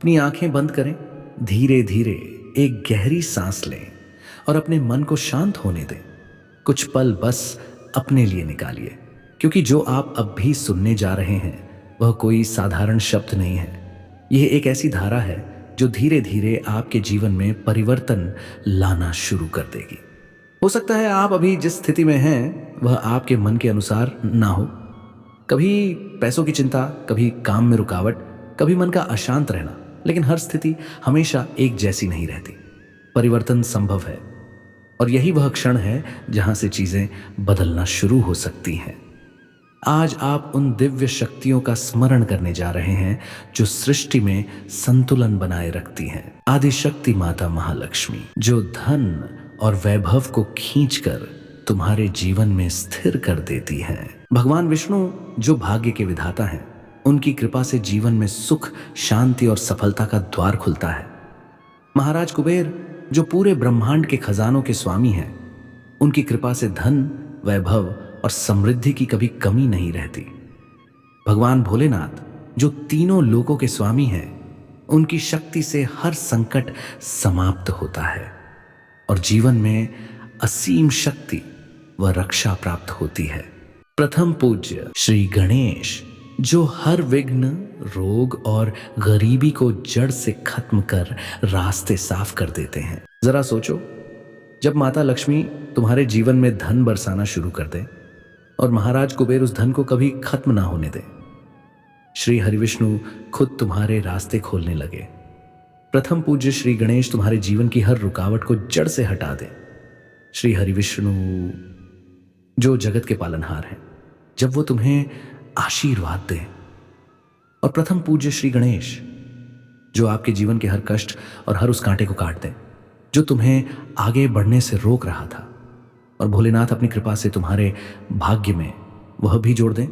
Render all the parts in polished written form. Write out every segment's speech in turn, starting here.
अपनी आंखें बंद करें, धीरे धीरे एक गहरी सांस लें और अपने मन को शांत होने दें। कुछ पल बस अपने लिए निकालिए, क्योंकि जो आप अब भी सुनने जा रहे हैं वह कोई साधारण शब्द नहीं है। यह एक ऐसी धारा है जो धीरे धीरे आपके जीवन में परिवर्तन लाना शुरू कर देगी। हो सकता है आप अभी जिस स्थिति में हैं वह आपके मन के अनुसार ना हो। कभी पैसों की चिंता, कभी काम में रुकावट, कभी मन का अशांत रहना, लेकिन हर स्थिति हमेशा एक जैसी नहीं रहती। परिवर्तन संभव है और यही वह क्षण है जहां से चीजें बदलना शुरू हो सकती हैं। आज आप उन दिव्य शक्तियों का स्मरण करने जा रहे हैं जो सृष्टि में संतुलन बनाए रखती हैं। आदिशक्ति माता महालक्ष्मी, जो धन और वैभव को खींचकर तुम्हारे जीवन में स्थिर कर देती हैं। भगवान विष्णु, जो भाग्य के विधाता हैं, उनकी कृपा से जीवन में सुख, शांति और सफलता का द्वार खुलता है। महाराज कुबेर, जो पूरे ब्रह्मांड के खजानों के स्वामी हैं, उनकी कृपा से धन, वैभव और समृद्धि की कभी कमी नहीं रहती। भगवान भोलेनाथ, जो तीनों लोकों के स्वामी हैं, उनकी शक्ति से हर संकट समाप्त होता है और जीवन में असीम शक्ति व रक्षा प्राप्त होती है। प्रथम पूज्य श्री गणेश, जो हर विघ्न, रोग और गरीबी को जड़ से खत्म कर रास्ते साफ कर देते हैं। जरा सोचो, जब माता लक्ष्मी तुम्हारे जीवन में धन बरसाना शुरू कर दे और महाराज कुबेर उस धन को कभी खत्म ना होने दे, श्री हरिविष्णु खुद तुम्हारे रास्ते खोलने लगे। प्रथम पूज्य श्री गणेश तुम्हारे जीवन की हर रुकावट को जड़ से हटा दे। श्री हरिविष्णु, जो जगत के पालनहार हैं, जब वो तुम्हें आशीर्वाद दें। और प्रथम पूज्य श्री गणेश, जो आपके जीवन के हर कष्ट और हर उस कांटे को काट दें जो तुम्हें आगे बढ़ने से रोक रहा था। और भोलेनाथ अपनी कृपा से तुम्हारे भाग्य में वह भी जोड़ दें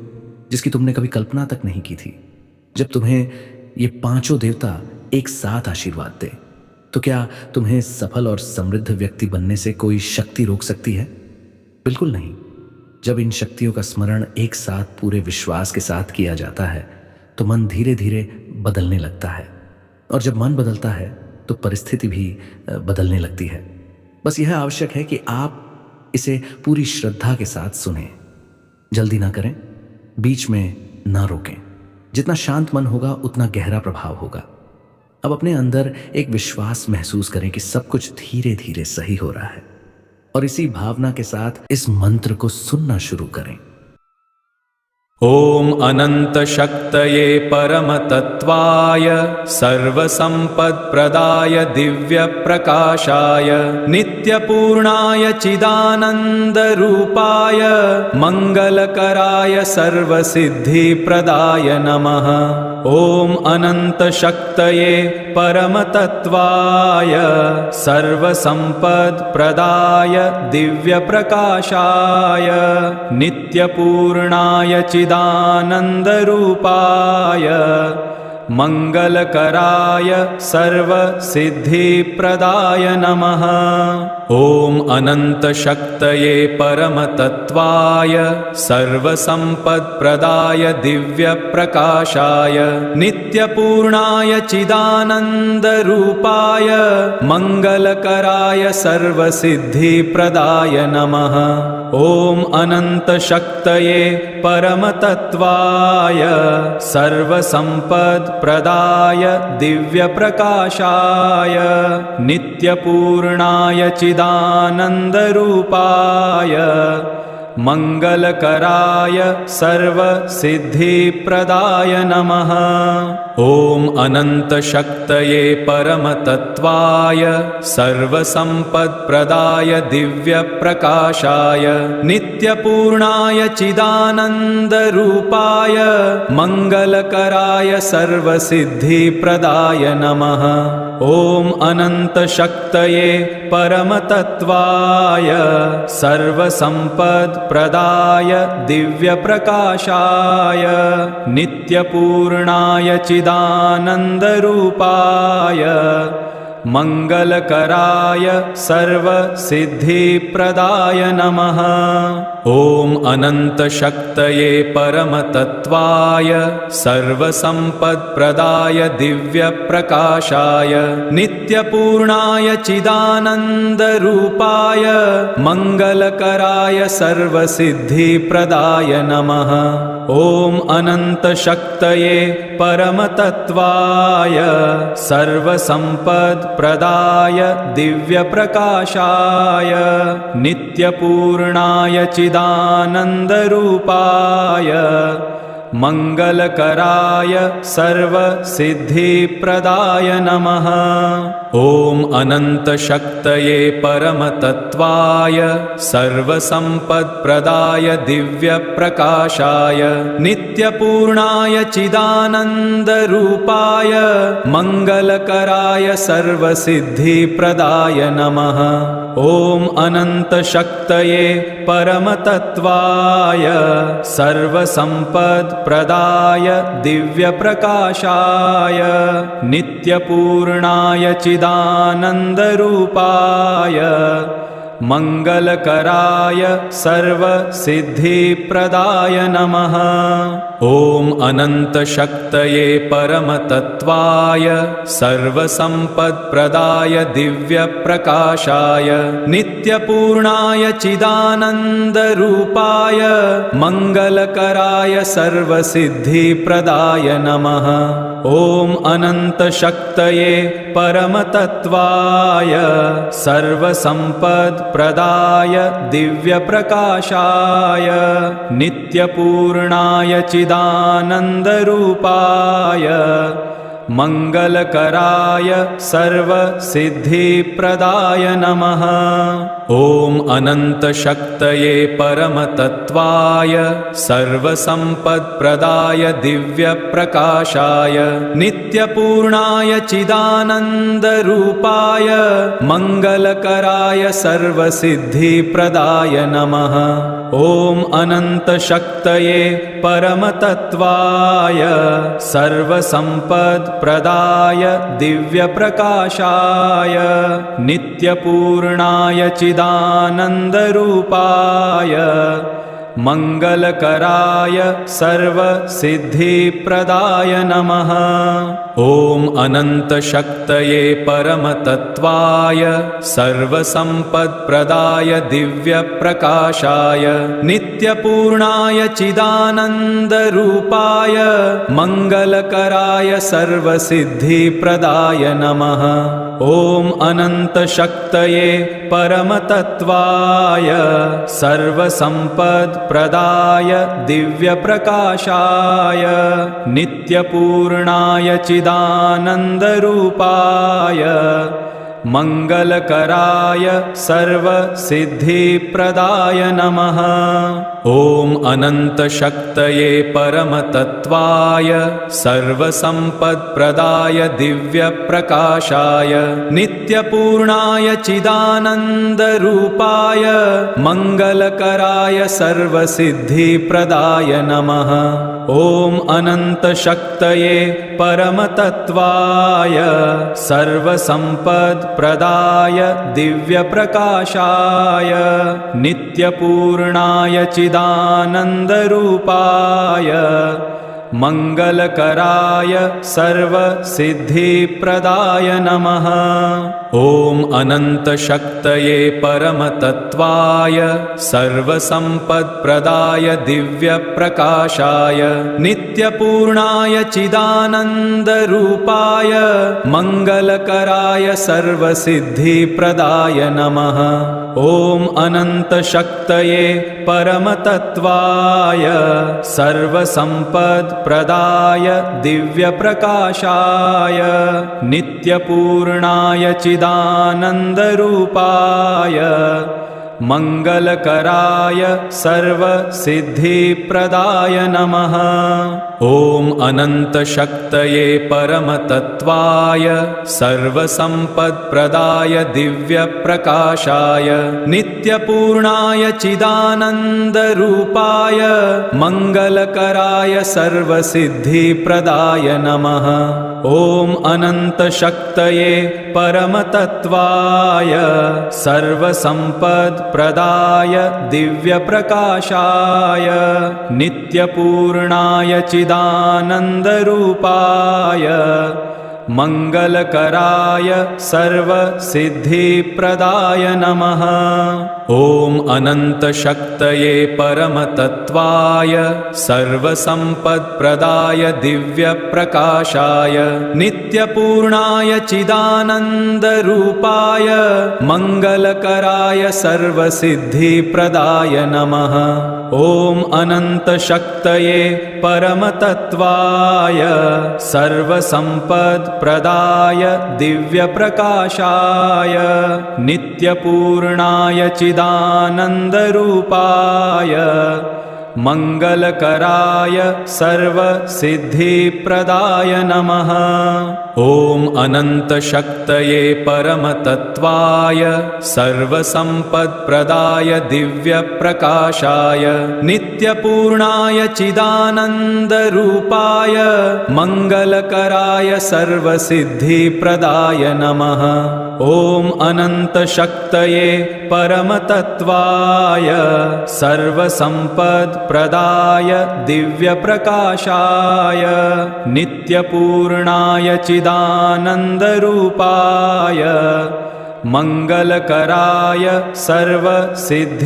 जिसकी तुमने कभी कल्पना तक नहीं की थी। जब तुम्हें ये पांचों देवता एक साथ आशीर्वाद दे, तो क्या तुम्हें सफल और समृद्ध व्यक्ति बनने से कोई शक्ति रोक सकती है? बिल्कुल नहीं। जब इन शक्तियों का स्मरण एक साथ पूरे विश्वास के साथ किया जाता है तो मन धीरे धीरे बदलने लगता है, और जब मन बदलता है तो परिस्थिति भी बदलने लगती है। बस यह आवश्यक है कि आप इसे पूरी श्रद्धा के साथ सुनें, जल्दी ना करें, बीच में ना रोकें। जितना शांत मन होगा उतना गहरा प्रभाव होगा। अब अपने अंदर एक विश्वास महसूस करें कि सब कुछ धीरे धीरे सही हो रहा है, और इसी भावना के साथ इस मंत्र को सुनना शुरू करें। ओम अनंत शक्तये परमतत्वाय सर्वसंपत्प्रदाय दिव्य प्रकाशाय नित्यपूर्णाय चिदानंदरूपाय मंगलकराय सर्वसिद्धिप्रदाय नमः। ओम अनंत शक्तये परमतत्वाय सर्वसंपत्प्रदाय दिव्य प्रकाशाय नित्यपूर्णाय चिदानंदरूपाय मंगलकराय सर्वसिद्धिप्रदाय नमः। ओम अनंत शक्तये परमतत्वाय सर्वसंपत्प्रदाय दिव्य प्रकाशाय नित्यपूर्णाय चिदानंदरूपाय मंगलकराय सर्वसिद्धिप्रदाय नमः। ओम अनंत शक्तये परमतत्वाय सर्वसंपत्प्रदाय दिव्य प्रकाशाय नित्यपूर्णाय चिदानंदरूपाय मंगलकराय सर्वसिद्धिप्रदाय नमः। ओम अनंत शक्तये परमतत्वाय सर्वसंपत्प्रदाय दिव्य प्रकाशाय नित्यपूर्णाय चिदानंदरूपाय मंगलकराय सर्वसिद्धिप्रदाय नमः। ओम अनंत शक्तये परमतत्वाय सर्वसंपत्प्रदाय दिव्य प्रकाशाय नित्यपूर्णाय चिदानंदरूपाय मङ्गलकराय सर्वसिद्धिप्रदाय नमः। ॐ अनन्तशक्तये परमतत्त्वाय सर्वसम्पत्प्रदाय दिव्यप्रकाशाय नित्यपूर्णाय चिदानन्दरूपाय मङ्गलकराय सर्वसिद्धिप्रदाय नमः। ॐ अनन्तशक्तये परमतत्त्वाय सर्वसम्पत्प्रदाय दिव्यप्रकाशाय नित्यपूर्णाय चिदानन्दरूपाय मङ्गलकराय सर्वसिद्धिप्रदाय नमः। ॐ अनन्तशक्तये परमतत्त्वाय सर्वसम्पत्प्रदाय दिव्यप्रकाशाय नित्यपूर्णाय चिदानन्दरूपाय मङ्गलकराय सर्वसिद्धिप्रदाय नमः। ॐ अनन्तशक्तये परमतत्त्वाय सर्वसम्पत्प्रदाय दिव्यप्रकाशाय नित्यपूर्णाय चिदानन्दरूपाय मङ्गलकराय सर्वसिद्धिप्रदाय नमः। ॐ अनन्तशक्तये परमतत्त्वाय सर्वसम्पत्प्रदाय दिव्यप्रकाशाय नित्यपूर्णाय चिदानन्दरूपाय मङ्गलकराय सर्वसिद्धिप्रदाय नमः। ॐ अनन्तशक्तये परमतत्त्वाय सर्वसम्पत्प्रदाय दिव्यप्रकाशाय नित्यपूर्णाय चिदानन्दरूपाय मङ्गलकराय सर्वसिद्धिप्रदाय नमः। ॐ अनन्तशक्तये परमतत्त्वाय सर्वसम्पत्प्रदाय दिव्यप्रकाशाय नित्यपूर्णाय चिदानन्दरूपाय मङ्गलकराय सर्वसिद्धिप्रदाय नमः। ॐ अनन्तशक्तये परमतत्त्वाय सर्वसम्पत्प्रदाय दिव्यप्रकाशाय नित्यपूर्णाय चिदानन्दरूपाय मङ्गलकराय सर्वसिद्धिप्रदाय नमः। ॐ अनन्तशक्तये परमतत्त्वाय सर्वसम्पत्प्रदाय दिव्यप्रकाशाय नित्यपूर्णाय चिदानन्दरूपाय मङ्गलकराय सर्वसिद्धिप्रदाय नमः। ॐ अनन्तशक्तये परमतत्त्वाय सर्वसम्पत्प्रदाय दिव्यप्रकाशाय नित्यपूर्णाय चिदानन्दरूपाय मङ्गलकराय सर्वसिद्धिप्रदाय नमः। ॐ अनन्तशक्तये परमतत्त्वाय सर्वसम्पत्प्रदाय दिव्यप्रकाशाय नित्यपूर्णाय चिदानन्दरूपाय मङ्गलकराय सर्वसिद्धिप्रदाय नमः। ॐ अनन्तशक्तये परमतत्त्वाय सर्वसम्पत्प्रदाय दिव्यप्रकाशाय नित्यपूर्णाय चिदानन्दरूपाय मङ्गलकराय सर्वसिद्धिप्रदाय नमः। ॐ अनन्तशक्तये परमतत्त्वाय सर्वसम्पत्प्रदाय दिव्यप्रकाशाय नित्यपूर्णाय चिदानन्दरूपाय मङ्गलकराय सर्वसिद्धिप्रदाय नमः। ॐ अनन्तशक्तये परमतत्त्वाय सर्वसम्पत्प्रदाय दिव्यप्रकाशाय नित्यपूर्णाय चिदानन्दरूपाय मङ्गलकराय सर्वसिद्धिप्रदाय नमः। ॐ अनन्तशक्तये परमतत्त्वाय सर्वसम्पत्प्रदाय दिव्यप्रकाशाय नित्यपूर्णाय चिदानन्दरूपाय मङ्गलकराय सर्वसिद्धिप्रदाय नमः। ॐ अनन्तशक्तये परमतत्त्वाय सर्वसम्पत्प्रदाय दिव्यप्रकाशाय नित्यपूर्णाय चिदानन्दरूपाय मङ्गलकराय सर्वसिद्धिप्रदाय नमः। ॐ अनन्तशक्तये परमतत्त्वाय सर्वसम्पत्प्रदाय दिव्यप्रकाशाय नित्यपूर्णाय चिदानन्दरूपाय मङ्गलकराय सर्वसिद्धिप्रदाय नमः। ॐ अनन्तशक्तये परमतत्त्वाय सर्वसम्पत्प्रदाय दिव्यप्रकाशाय नित्यपूर्णाय चिदानन्दरूपाय मङ्गलकराय सर्वसिद्धिप्रदाय नमः। ॐ अनन्तशक्तये परमतत्त्वाय सर्वसम्पत्प्रदाय दिव्यप्रकाशाय नित्यपूर्णाय चिदानन्दरूपाय मङ्गलकराय सर्वसिद्धिप्रदाय नमः। ॐ अनन्तशक्तये परमतत्त्वाय सर्वसम्पत्प्रदाय दिव्यप्रकाशाय नित्यपूर्णाय चिदानन्दरूपाय मङ्गलकराय सर्वसिद्धिप्रदाय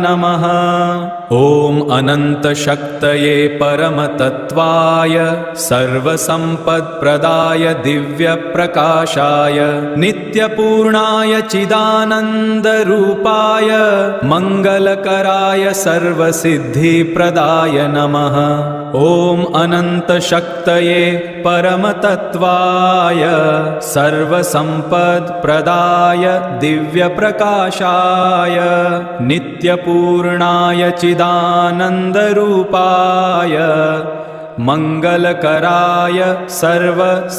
नमः। ॐ अनन्तशक्तये परमतत्त्वाय सर्वसम्पत्प्रदाय दिव्यप्रकाशाय नित्यपूर्णाय चिदानन्दरूपाय मङ्गलकराय सर्वसिद्धिप्रदाय नमः। ॐ अनन्तशक्तये परमतत्त्वाय सर्वसम्पत्प्रदाय दिव्यप्रकाशाय नित्यपूर्णाय चिदानन्दरूपाय मङ्गलकराय सर्वसिद्धिप्रदाय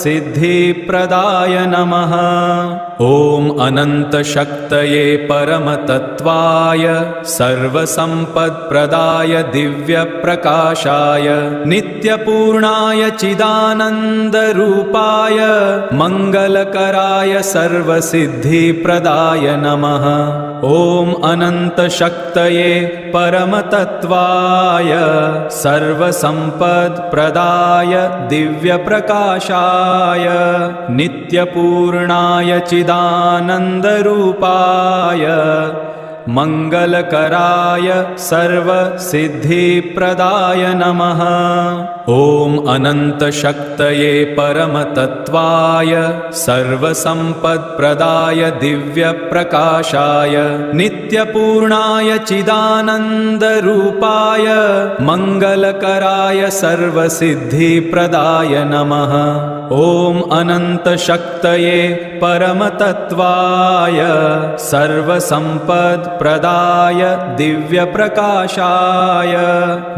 नमः। ॐ अनन्तशक्तये परमतत्त्वाय सर्वसम्पत्प्रदाय दिव्यप्रकाशाय नित्यपूर्णाय चिदानन्दरूपाय मङ्गलकराय सर्वसिद्धिप्रदाय नमः। ॐ अनन्तशक्तये परमतत्त्वाय सर्वसम्पत्प्रदाय दिव्यप्रकाशाय नित्यपूर्णाय चिदानन्दरूपाय मङ्गलकराय सर्वसिद्धिप्रदाय नमः। ॐ अनन्तशक्तये परमतत्त्वाय सर्वसम्पत्प्रदाय दिव्यप्रकाशाय नित्यपूर्णाय चिदानन्दरूपाय मङ्गलकराय सर्वसिद्धिप्रदाय नमः। ॐ अनन्तशक्तये परमतत्त्वाय सर्वसम्पत्प्रदाय दिव्यप्रकाशाय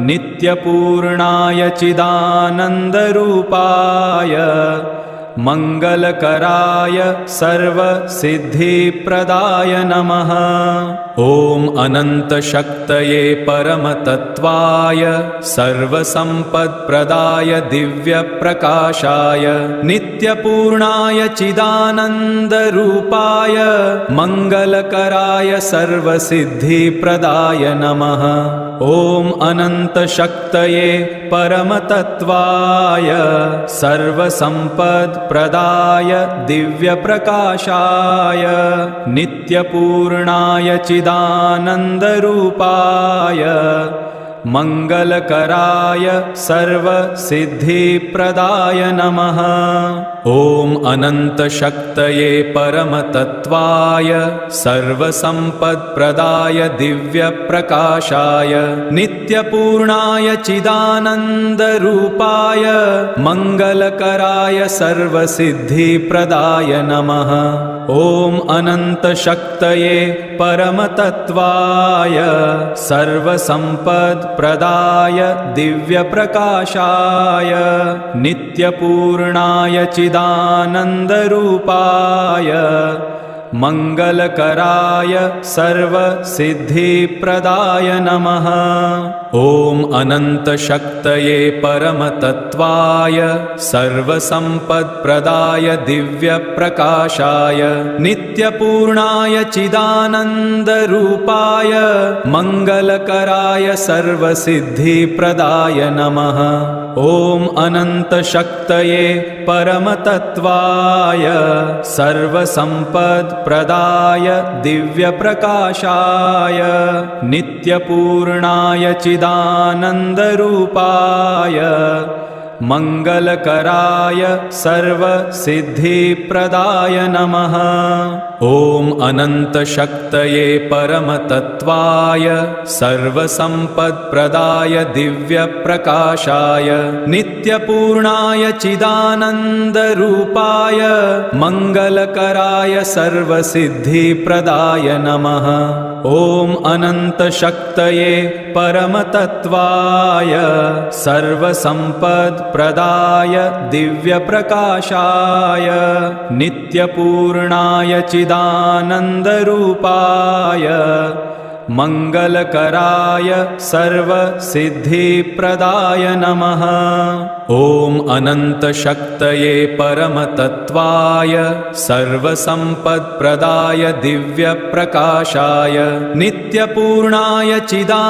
नित्यपूर्णाय चिदानन्दरूपाय मङ्गलकराय सर्वसिद्धिप्रदाय नमः। ॐ अनन्तशक्तये परमतत्त्वाय सर्वसम्पत्प्रदाय दिव्यप्रकाशाय नित्यपूर्णाय चिदानन्दरूपाय मङ्गलकराय सर्वसिद्धिप्रदाय नमः। ॐ अनन्तशक्तये परमतत्त्वाय सर्वसम्पत्प्रदाय दिव्यप्रकाशाय नित्यपूर्णाय चिदानन्दरूपाय मङ्गलकराय सर्वसिद्धिप्रदाय नमः। ॐ अनन्तशक्तये परमतत्त्वाय सर्वसम्पत्प्रदाय दिव्यप्रकाशाय नित्यपूर्णाय चिदानन्दरूपाय मङ्गलकराय सर्वसिद्धिप्रदाय नमः। ॐ अनन्तशक्तये परमतत्त्वाय सर्वसम्पत्प्रदाय दिव्यप्रकाशाय नित्यपूर्णाय चिदानन्दरूपाय मङ्गलकराय सर्वसिद्धिप्रदाय नमः। ॐ अनन्तशक्तये परमतत्त्वाय सर्वसम्पत्प्रदाय दिव्यप्रकाशाय नित्यपूर्णाय चिदानन्दरूपाय मङ्गलकराय सर्वसिद्धिप्रदाय नमः। ॐ अनन्तशक्तये परमतत्त्वाय सर्वसम्पत्प्रदाय दिव्यप्रकाशाय नित्यपूर्णाय चिदानन्दरूपाय मङ्गलकराय सर्वसिद्धिप्रदाय नमः। ॐ अनन्तशक्तये परमतत्त्वाय सर्वसम्पत्प्रदाय दिव्यप्रकाशाय नित्यपूर्णाय चिदानन्दरूपाय मङ्गलकराय सर्वसिद्धिप्रदाय नमः। ॐ अनन्तशक्तये परमतत्त्वाय सर्वसम्पत्प्रदाय दिव्यप्रकाशाय नित्यपूर्णाय चिदानन्दरूपाय मङ्गलकराय सर्वसिद्धिप्रदाय नमः। ॐ अनन्तशक्तये परमतत्त्वाय सर्वसम्पत्प्रदाय दिव्यप्रकाशाय नित्यपूर्णाय चिदानन्दरूपाय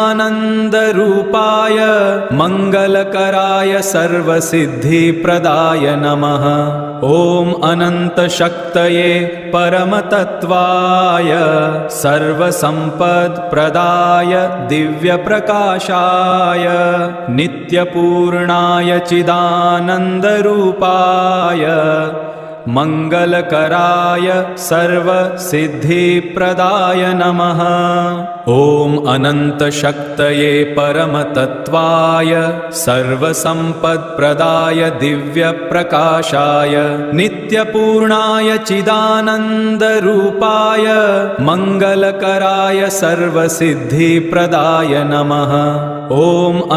मङ्गलकराय सर्वसिद्धिप्रदाय नमः। ॐ अनन्तशक्तये परमतत्त्वाय सर्वसम्पत्प्रदाय दिव्यप्रकाशाय नित्यपूर्णाय चिदानन्दरूपाय मङ्गलकराय सर्वसिद्धिप्रदाय नमः। ॐ अनन्तशक्तये परमतत्त्वाय सर्वसम्पत्प्रदाय दिव्यप्रकाशाय नित्यपूर्णाय चिदानन्दरूपाय मङ्गलकराय सर्वसिद्धिप्रदाय नमः। ॐ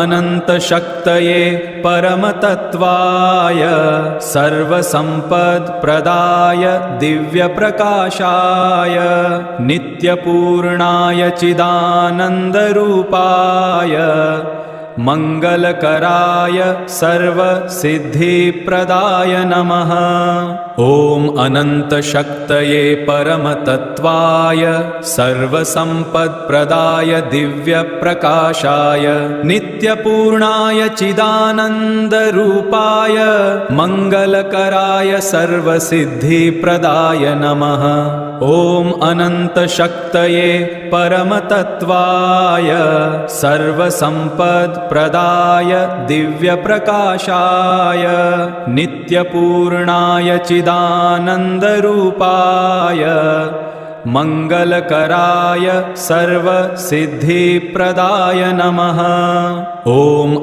अनन्तशक्तये परमतत्त्वाय सर्वसम्पत्प्रदाय दिव्यप्रकाशाय नित्यपूर्णाय चिदानन्दरूपाय मङ्गलकराय सर्वसिद्धिप्रदाय नमः। ॐ अनन्तशक्तये परमतत्त्वाय सर्वसम्पत्प्रदाय दिव्यप्रकाशाय नित्यपूर्णाय चिदानन्दरूपाय मङ्गलकराय सर्वसिद्धिप्रदाय नमः। ॐ अनन्तशक्तये परमतत्त्वाय सर्वसम्पत्प्रदाय दिव्यप्रकाशाय नित्यपूर्णाय चिदानन्दरूपाय मङ्गलकराय सर्वसिद्धिप्रदाय नमः। ॐ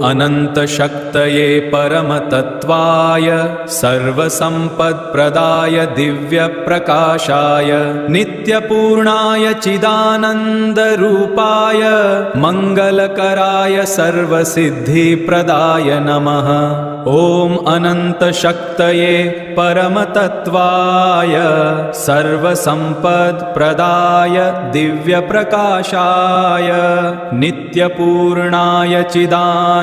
अनन्तशक्तये परमतत्त्वाय सर्वसम्पत्प्रदाय दिव्यप्रकाशाय नित्यपूर्णाय चिदानन्दरूपाय मङ्गलकराय सर्वसिद्धिप्रदाय नमः। ॐ अनन्तशक्तये परमतत्त्वाय सर्वसम्पत्प्रदाय दिव्यप्रकाशाय नित्यपूर्णाय चिदानन्दरूपाय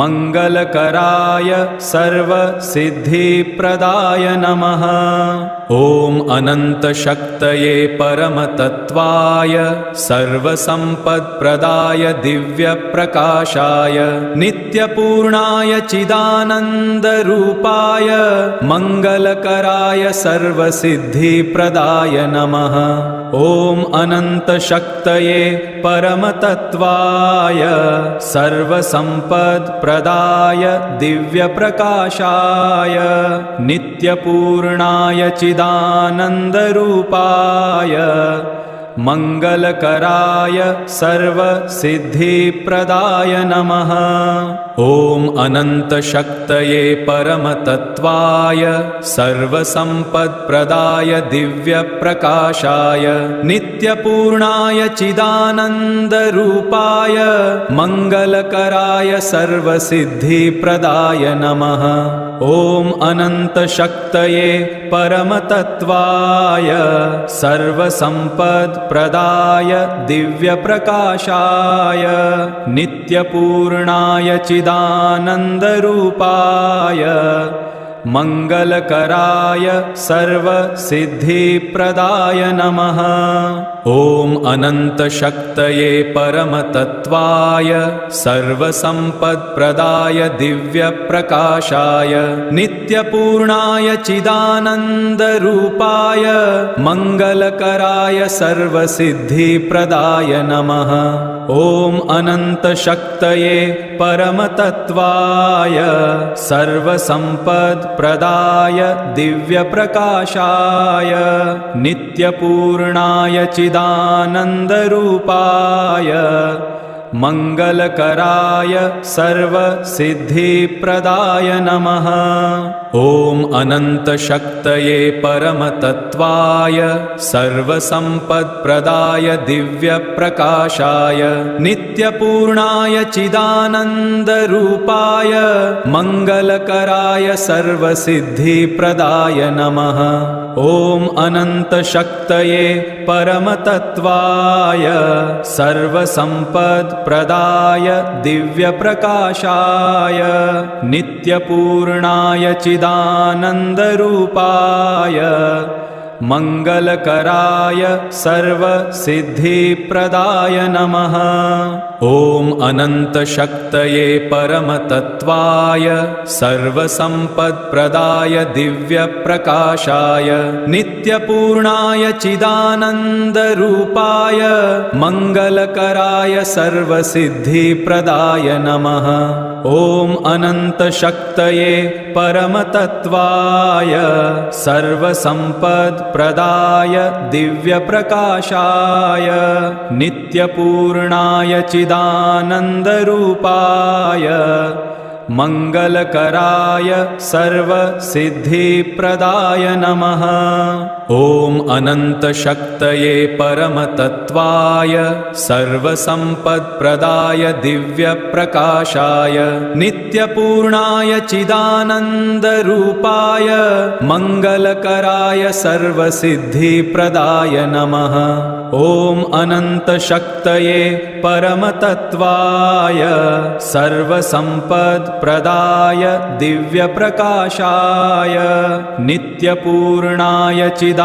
मङ्गलकराय सर्वसिद्धिप्रदाय नमः। ॐ अनन्तशक्तये परमतत्त्वाय सर्वसम्पत्प्रदाय दिव्यप्रकाशाय नित्यपूर्णाय चिदानन्दरूपाय मङ्गलकराय सर्वसिद्धिप्रदाय नमः। ॐ अनन्तशक्तये परमतत्त्वाय सर्वसम्पत्प्रदाय दिव्यप्रकाशाय नित्यपूर्णाय चिदानन्दरूपाय मङ्गलकराय सर्वसिद्धिप्रदाय नमः। ॐ अनन्तशक्तये परमतत्त्वाय सर्वसम्पत्प्रदाय दिव्यप्रकाशाय नित्यपूर्णाय चिदानन्दरूपाय मङ्गलकराय सर्वसिद्धिप्रदाय नमः। ॐ अनन्तशक्तये परमतत्त्वाय सर्वसम्पत्प्रदाय सम्पत्प्रदाय दिव्यप्रकाशाय नित्यपूर्णाय चिदानन्दरूपाय मङ्गलकराय सर्वसिद्धिप्रदाय नमः। ॐ अनन्तशक्तये परमतत्त्वाय सर्वसम्पत्प्रदाय दिव्यप्रकाशाय नित्यपूर्णाय चिदानन्दरूपाय मङ्गलकराय सर्वसिद्धिप्रदाय नमः। ॐ अनन्तशक्तये परमतत्त्वाय सर्वसम्पत्प्रदाय दिव्यप्रकाशाय नित्यपूर्णाय चिदानन्दरूपाय मङ्गलकराय सर्वसिद्धिप्रदाय नमः। ॐ अनन्तशक्तये परमतत्त्वाय सर्वसम्पत्प्रदाय दिव्यप्रकाशाय नित्यपूर्णाय चिदानन्दरूपाय मङ्गलकराय सर्वसिद्धिप्रदाय नमः। ॐ अनन्तशक्तये परमतत्त्वाय सर्वसम्पत्प्रदाय दिव्यप्रकाशाय नित्यपूर्णाय चिदानन्दरूपाय मङ्गलकराय सर्वसिद्धिप्रदाय नमः। ॐ अनन्तशक्तये परमतत्त्वाय सर्वसम्पत्प्रदाय दिव्यप्रकाशाय नित्यपूर्णाय चिदानन्दरूपाय मङ्गलकराय सर्वसिद्धिप्रदाय नमः। ॐ अनन्तशक्तये परमतत्त्वाय सर्वसम्पत्प्रदाय दिव्यप्रकाशाय नित्यपूर्णाय चिदानन्दरूपाय मङ्गलकराय सर्वसिद्धिप्रदाय नमः। ॐ अनन्तशक्तये परमतत्त्वाय सर्वसम्पत्प्रदाय दिव्यप्रकाशाय नित्यपूर्णाय चिदानन्दरूपाय मङ्गलकराय सर्वसिद्धिप्रदाय नमः। ॐ अनन्तशक्तये परमतत्त्वाय सर्वसम्पत्प्रदाय दिव्यप्रकाशाय नित्यपूर्णाय चिदानन्दरूपाय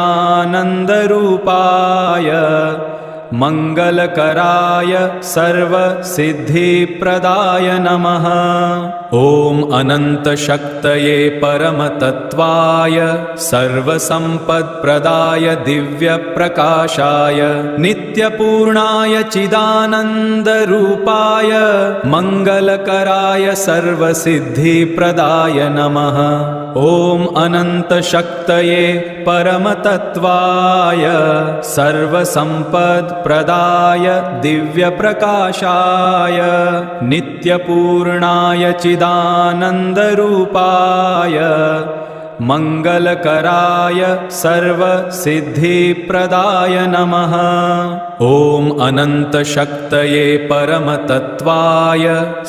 मङ्गलकराय सर्वसिद्धिप्रदाय नमः। ॐ अनन्तशक्तये परमतत्त्वाय सर्वसम्पत्प्रदाय दिव्यप्रकाशाय नित्यपूर्णाय चिदानन्दरूपाय मङ्गलकराय सर्वसिद्धिप्रदाय नमः। ॐ अनन्तशक्तये परमतत्त्वाय सर्वसम्पत्प्रदाय दिव्यप्रकाशाय नित्यपूर्णाय चिदानन्दरूपाय मङ्गलकराय सर्वसिद्धिप्रदाय नमः। ॐ अनन्तशक्तये परमतत्त्वाय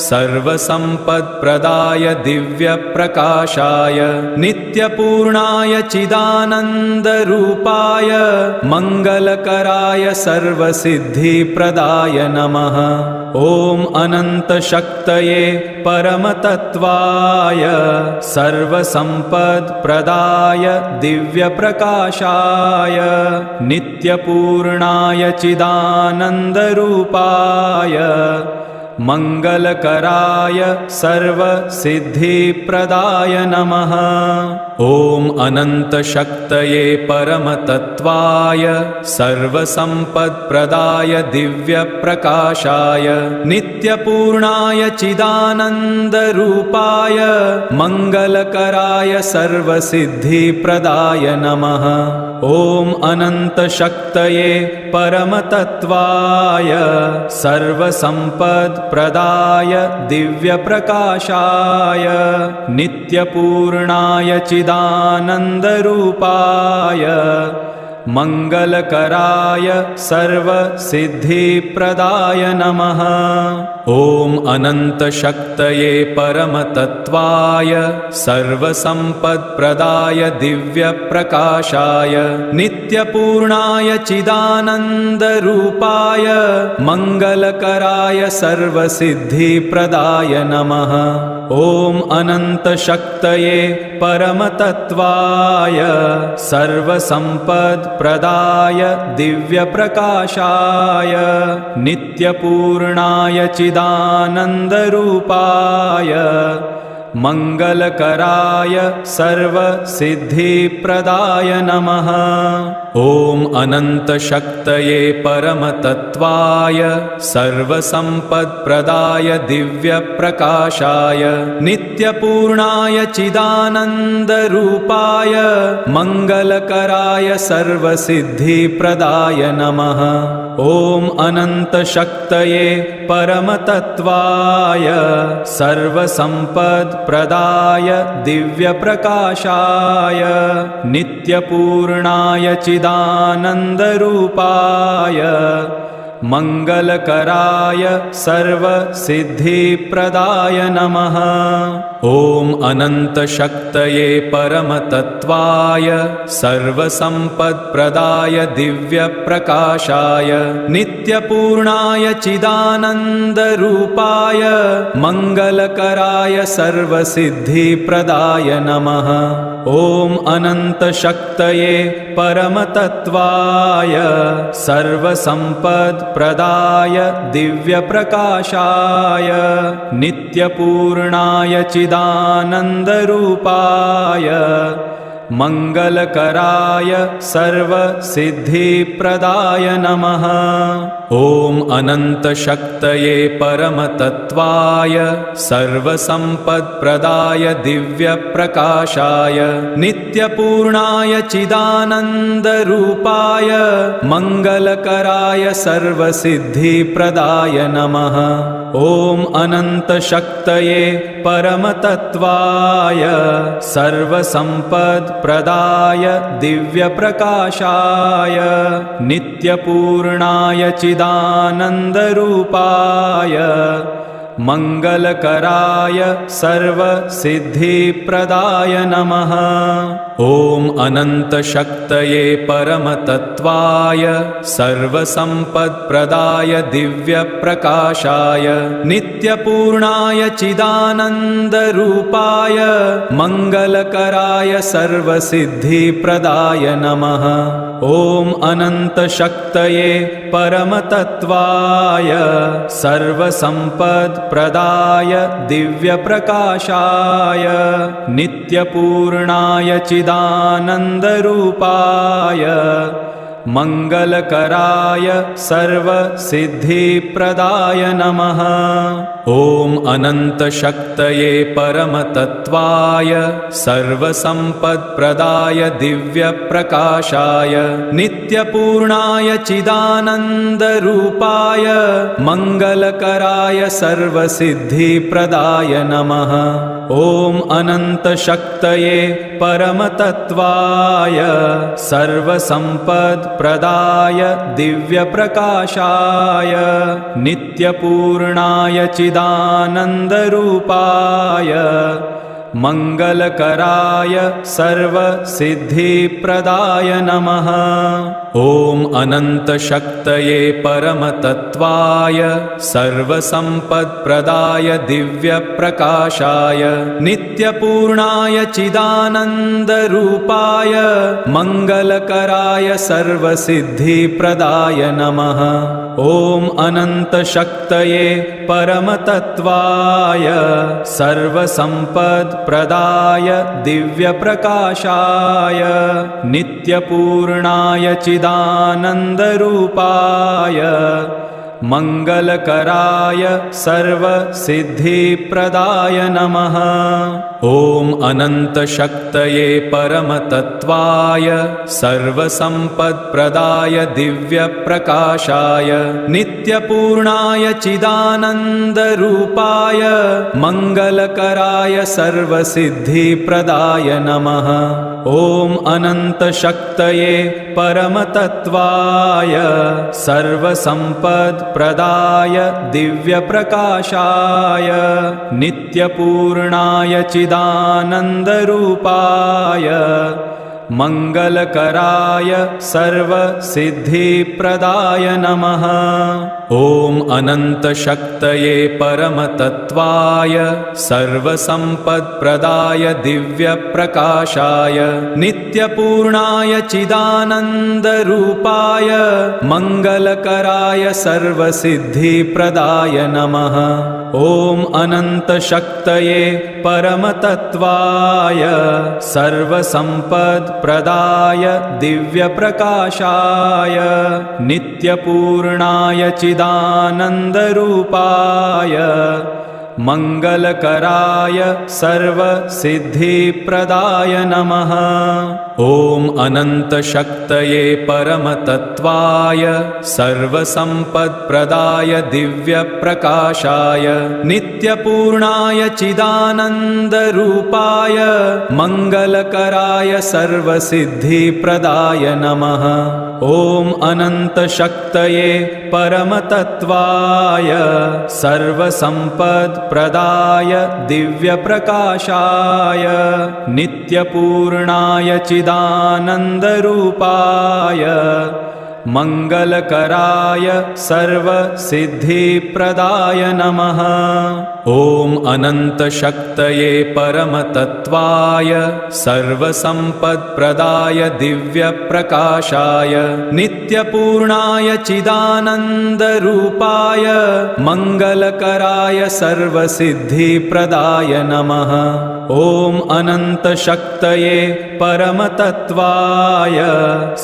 सर्वसम्पत्प्रदाय दिव्यप्रकाशाय नित्यपूर्णाय चिदानन्दरूपाय मङ्गलकराय सर्वसिद्धिप्रदाय नमः। ॐ अनन्तशक्तये परमतत्त्वाय सर्वसम्पत्प्रदाय दिव्यप्रकाशाय नित्यपूर्णाय चिदानन्दरूपाय मङ्गलकराय सर्वसिद्धिप्रदाय नमः। ॐ अनन्तशक्तये परमतत्त्वाय सर्वसम्पत्प्रदाय दिव्यप्रकाशाय नित्यपूर्णाय चिदानन्दरूपाय मङ्गलकराय सर्वसिद्धिप्रदाय नमः। ॐ अनन्तशक्तये परमतत्त्वाय सर्वसम्पत्प्रदाय दिव्यप्रकाशाय नित्यपूर्णाय चिदानन्दरूपाय मङ्गलकराय सर्वसिद्धिप्रदाय नमः। ॐ अनन्तशक्तये परमतत्त्वाय सर्वसम्पत्प्रदाय दिव्यप्रकाशाय नित्यपूर्णाय चिदानन्दरूपाय मङ्गलकराय सर्वसिद्धिप्रदाय नमः। ॐ अनन्तशक्तये परमतत्त्वाय सर्वसम्पत्प्रदाय दिव्यप्रकाशाय नित्यपूर्णाय चिदानन्दरूपाय मङ्गलकराय सर्वसिद्धिप्रदाय नमः। ॐ अनन्तशक्तये परमतत्त्वाय सर्वसम्पत्प्रदाय दिव्यप्रकाशाय नित्यपूर्णाय चिदानन्दरूपाय मङ्गलकराय सर्वसिद्धिप्रदाय नमः। ॐ अनन्तशक्तये परमतत्त्वाय सर्वसम्पत्प्रदाय दिव्यप्रकाशाय नित्यपूर्णाय चिदानन्दरूपाय मङ्गलकराय सर्वसिद्धिप्रदाय नमः। ॐ अनन्तशक्तये परमतत्त्वाय सर्वसम्पत्प्रदाय दिव्यप्रकाशाय नित्यपूर्णाय चिदानन्दरूपाय मङ्गलकराय सर्वसिद्धिप्रदाय नमः। ॐ अनन्तशक्तये परमतत्त्वाय सर्वसम्पत्प्रदाय दिव्यप्रकाशाय नित्यपूर्णाय चिदानन्दरूपाय मङ्गलकराय सर्वसिद्धिप्रदाय नमः। ॐ अनन्तशक्तये परमतत्त्वाय सर्वसम्पत्प्रदाय दिव्यप्रकाशाय नित्यपूर्णाय चिदानन्दरूपाय मङ्गलकराय सर्वसिद्धिप्रदाय नमः। ॐ अनन्तशक्तये परमतत्त्वाय सर्वसम्पत्प्रदाय दिव्यप्रकाशाय नित्यपूर्णाय चिदानन्दरूपाय मङ्गलकराय सर्वसिद्धिप्रदाय नमः। ॐ अनन्तशक्तये परमतत्त्वाय सर्वसम्पत्प्रदाय दिव्यप्रकाशाय नित्यपूर्णाय चिदानन्दरूपाय मङ्गलकराय सर्वसिद्धिप्रदाय नमः। ॐ अनन्तशक्तये परमतत्त्वाय सर्वसम्पत्प्रदाय दिव्यप्रकाशाय नित्यपूर्णाय चिदानन्दरूपाय मङ्गलकराय सर्वसिद्धिप्रदाय नमः। ॐ अनन्तशक्तये परमतत्त्वाय सर्वसम्पत्प्रदाय दिव्यप्रकाशाय नित्यपूर्णाय चिदानन्दरूपाय मङ्गलकराय सर्वसिद्धिप्रदाय नमः। ॐ अनन्तशक्तये परमतत्त्वाय सर्वसम्पत्प्रदाय दिव्यप्रकाशाय नित्यपूर्णाय चिदानन्दरूपाय मङ्गलकराय सर्वसिद्धिप्रदाय नमः। ॐ अनन्तशक्तये परमतत्त्वाय सर्वसम्पत्प्रदाय दिव्यप्रकाशाय नित्यपूर्णाय चिदानन्दरूपाय मङ्गलकराय सर्वसिद्धिप्रदाय नमः। ॐ अनन्तशक्तये परमतत्त्वाय सर्वसम्पत्प्रदाय दिव्यप्रकाशाय नित्यपूर्णाय चिदानन्दरूपाय मङ्गलकराय सर्वसिद्धिप्रदाय नमः। ॐ अनन्तशक्तये परमतत्त्वाय सर्वसम्पत्प्रदाय दिव्यप्रकाशाय नित्यपूर्णाय चिदानन्दरूपाय मङ्गलकराय सर्वसिद्धिप्रदाय नमः। ॐ अनन्तशक्तये परमतत्त्वाय सर्वसम्पत्प्रदाय दिव्यप्रकाशाय नित्यपूर्णाय चिदानन्दरूपाय मङ्गलकराय सर्वसिद्धिप्रदाय नमः। ॐ अनन्तशक्तये परमतत्त्वाय सर्वसम्पत्प्रदाय दिव्यप्रकाशाय नित्यपूर्णाय चिदानन्दरूपाय मङ्गलकराय सर्वसिद्धिप्रदाय नमः। ॐ अनन्तशक्तये परमतत्त्वाय सर्वसम्पत्प्रदाय दिव्यप्रकाशाय नित्यपूर्णाय चिदानन्दरूपाय मङ्गलकराय सर्वसिद्धिप्रदाय नमः। ॐ अनन्तशक्तये परमतत्त्वाय सर्वसम्पत्प्रदाय दिव्यप्रकाशाय नित्यपूर्णाय चिदानन्दरूपाय मङ्गलकराय सर्वसिद्धिप्रदाय नमः। ॐ अनन्तशक्तये परमतत्त्वाय सर्वसम्पत्प्रदाय दिव्यप्रकाशाय नित्यपूर्णाय चिदानन्दरूपाय मङ्गलकराय सर्वसिद्धिप्रदाय नमः। ॐ अनन्तशक्तये परमतत्त्वाय सर्वसम्पत्प्रदाय दिव्यप्रकाशाय नित्यपूर्णाय चिदानन्दरूपाय मङ्गलकराय सर्वसिद्धिप्रदाय नमः। ॐ अनन्तशक्तये परमतत्त्वाय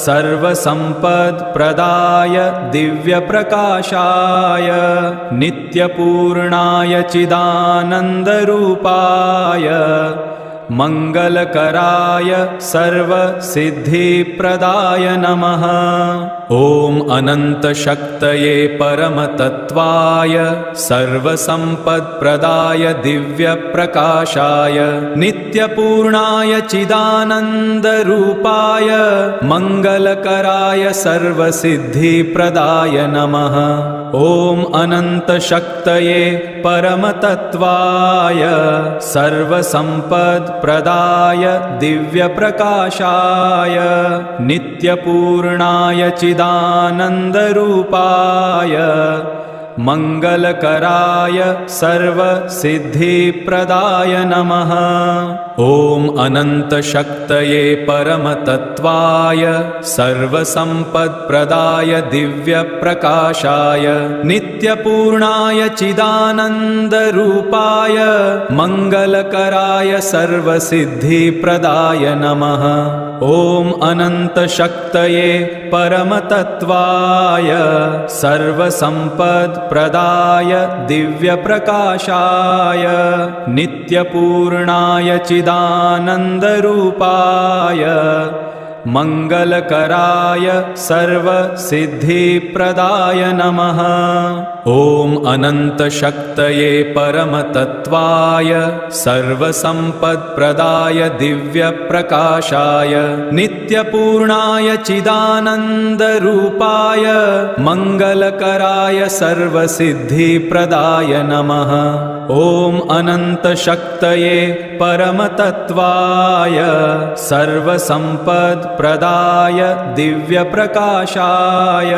सर्वसम्पत्प्रदाय दिव्यप्रकाशाय नित्यपूर्णाय चिदानन्दरूपाय मङ्गलकराय सर्वसिद्धिप्रदाय नमः। ॐ अनन्तशक्तये परमतत्त्वाय सर्वसम्पत्प्रदाय दिव्यप्रकाशाय नित्यपूर्णाय चिदानन्दरूपाय मङ्गलकराय सर्वसिद्धिप्रदाय नमः। ॐ अनन्तशक्तये परमतत्त्वाय सर्वसम्पत्प्रदाय दिव्यप्रकाशाय नित्यपूर्णाय चिदानन्दरूपाय मङ्गलकराय सर्वसिद्धिप्रदाय नमः। ॐ अनन्तशक्तये परमतत्त्वाय सर्वसम्पत्प्रदाय दिव्यप्रकाशाय नित्यपूर्णाय चिदानन्दरूपाय मङ्गलकराय सर्वसिद्धिप्रदाय नमः। ॐ अनन्तशक्तये परमतत्त्वाय सर्वसम्पत्प्रदाय दिव्यप्रकाशाय नित्यपूर्णाय चिदानन्दरूपाय मङ्गलकराय सर्वसिद्धिप्रदाय नमः। ॐ अनन्तशक्तये परमतत्त्वाय सर्वसम्पत्प्रदाय दिव्यप्रकाशाय नित्यपूर्णाय चिदानन्दरूपाय मङ्गलकराय सर्वसिद्धिप्रदाय नमः। ॐ अनन्तशक्तये परमतत्त्वाय सर्वसम्पत्प्रदाय दिव्यप्रकाशाय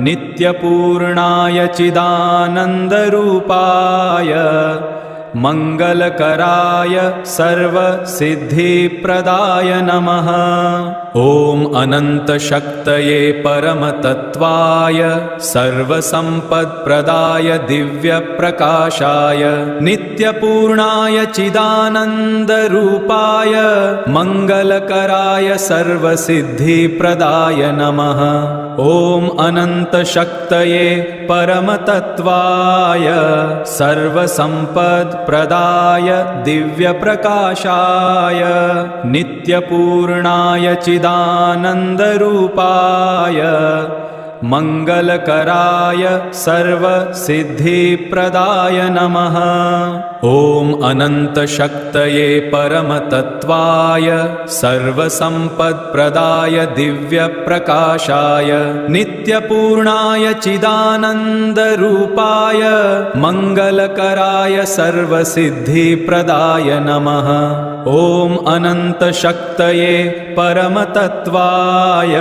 नित्यपूर्णाय चिदानन्दरूपाय मङ्गलकराय सर्वसिद्धिप्रदाय नमः। ॐ अनन्तशक्तये परमतत्त्वाय सर्वसम्पत्प्रदाय दिव्यप्रकाशाय नित्यपूर्णाय चिदानन्दरूपाय मङ्गलकराय सर्वसिद्धिप्रदाय नमः। ॐ अनन्तशक्तये परमतत्त्वाय सर्वसम्पत्प्रदाय सम्पत्प्रदाय दिव्यप्रकाशाय नित्यपूर्णाय चिदानन्दरूपाय मङ्गलकराय सर्वसिद्धिप्रदाय नमः। ॐ अनन्तशक्तये परमतत्त्वाय सर्वसम्पत्प्रदाय दिव्यप्रकाशाय नित्यपूर्णाय चिदानन्दरूपाय मङ्गलकराय सर्वसिद्धिप्रदाय नमः। ॐ अनन्तशक्तये परमतत्त्वाय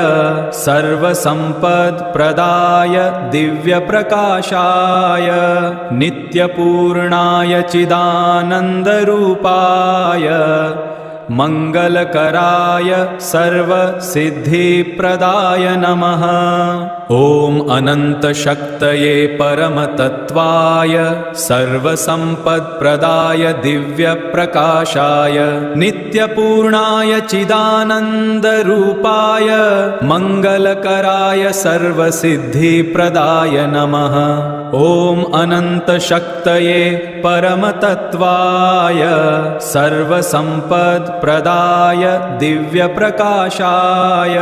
सर्वसम्पत्प्रदाय दिव्यप्रकाशाय नित्यपूर्णाय चिदानन्दरूपाय मङ्गलकराय सर्वसिद्धिप्रदाय नमः। ॐ अनन्तशक्तये परमतत्त्वाय सर्वसम्पत्प्रदाय दिव्यप्रकाशाय नित्यपूर्णाय चिदानन्दरूपाय मङ्गलकराय सर्वसिद्धिप्रदाय नमः। ॐ अनन्तशक्तये परमतत्त्वाय सर्वसम्पत्प्रदाय दिव्यप्रकाशाय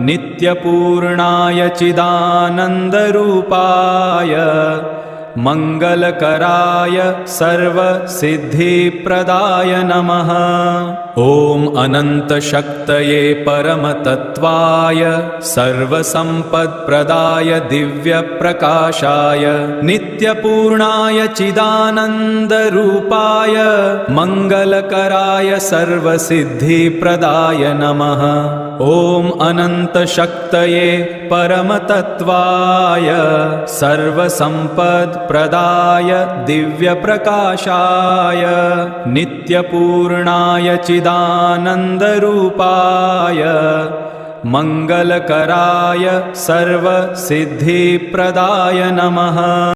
नित्यपूर्णाय चिदानन्दरूपाय मङ्गलकराय सर्वसिद्धिप्रदाय नमः। ॐ अनन्तशक्तये परमतत्त्वाय सर्वसम्पत्प्रदाय दिव्यप्रकाशाय नित्यपूर्णाय चिदानन्दरूपाय मङ्गलकराय सर्वसिद्धिप्रदाय नमः। ॐ अनन्तशक्तये परमतत्त्वाय सर्वसम्पत्प्रदाय दिव्यप्रकाशाय नित्यपूर्णाय चिदानन्दरूपाय मङ्गलकराय सर्वसिद्धिप्रदाय नमः।